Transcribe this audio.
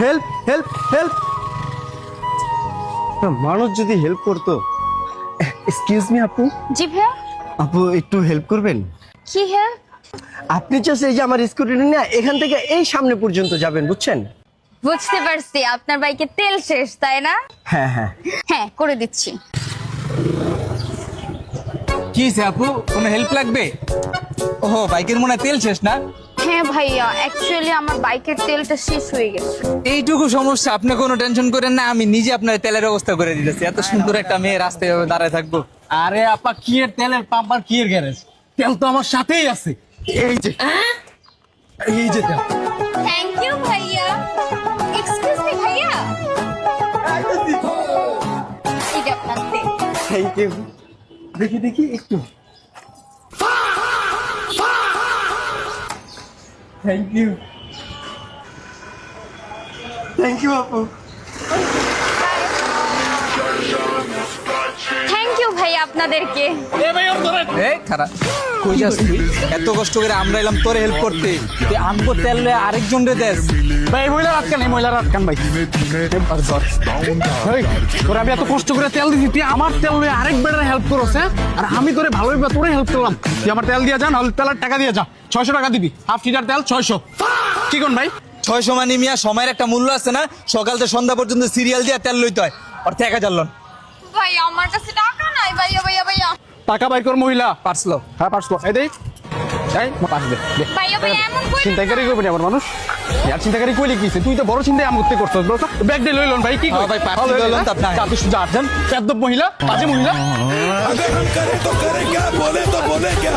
Help help help. মানুষ যদি help করতো। এক্সকিউজ মি আপু। জি ভাইয়া। আপু একটু হেল্প করবেন? কি হেল্প? আপনি জাস্ট এই যে আমার স্কুটিটা নিয়ে এখান থেকে এই সামনে পর্যন্ত যাবেন, বুঝছেন? বুঝতে পারছি, আপনার বাইকে তেল শেষ তাই না? হ্যাঁ হ্যাঁ। হ্যাঁ, করে দিচ্ছি। কি হয়েছে আপু, কোনো হেল্প লাগবে? ওহো, বাইকের মনে হয় তেল শেষ না? হ্যাঁ ভাইয়া, অ্যাকচুয়ালি আমার বাইকের তেলটা শেষ হয়ে গেছে। এইটুকু সমস্যা, আপনি কোনো টেনশন করেন না, আমি নিজে আপনার তেলের ব্যবস্থা করে দিতেছি। এত সুন্দর একটা মেয়ে রাস্তায় এভাবে দাঁড়ায় থাকবো? আরে আপা, কি এর তেলের পাম্প আর কি এর গ্যারেজ? তেল তো আমার সাথেই আছে। এই যে এই যে তেল। থ্যাংক ইউ ভাইয়া। এক্সকিউজ মি ভাইয়া, এই যে আপনার তেল। Thank you. দেখি দেখি একটু। Thank you. থ্যাংক ইউ আপু। থ্যাংক ইউ ভাইয়া আপনাদেরকে। এ ভাই, ওর ধরে। এই খারাপ, কই যাস তুই? এত কষ্ট করে আমরা এলাম তোরে হেল্প করতে, তুই আমগো তেল লয়ে আরেকজন রে দেস? ভাই মহিলার আটকান, এই মহিলার আটকান ভাই। এই, তোরে আমি এত কষ্ট করে তেল দিছি, তুই আমার তেল লয়ে আরেক বেটার হেল্প করছ, হ্যাঁ? আর আমি তোরে ভালোভাবে তোরে হেল্প করলাম। তুই আমার তেল দিয়ে যা, নাহলে তেলের টাকা দিয়ে যা। 600 টাকা দিবি, হাফ লিটার তেল 600। কি কোন ভাই? 600 মানে মিয়া সময়ের একটা মূল্য আছে না? সকাল থেকে সন্ধ্যা পর্যন্ত সিরিয়াল দিয়ে তেল লইতে হয়, আর 1000 লন। ভাই আমার কাছে টাকা নাই ভাইয়া ভাইয়া ভাইয়া। টাকা বাইর কর মহিলা। পারছলো? হ্যাঁ পারছো। এই দেখ, এই পাস দে। ভাইয়া ভাইয়া এমন কই? চিন্তাকারী করবি আমার মানুষ। আর চিন্তাকারী কইলে কি? তুই তো বড় চিন্তায় আমি করতে করছস বড়। ব্যাগ দিয়ে লইলন ভাই, কি হ্যাঁ ভাই, পার্সেল লইলন তো আপনার। আপনি সুজা আছেন, পেদ্দব মহিলা, বাজে মহিলা। अगर हम करें तो करें क्या, बोले तो बोले क्या।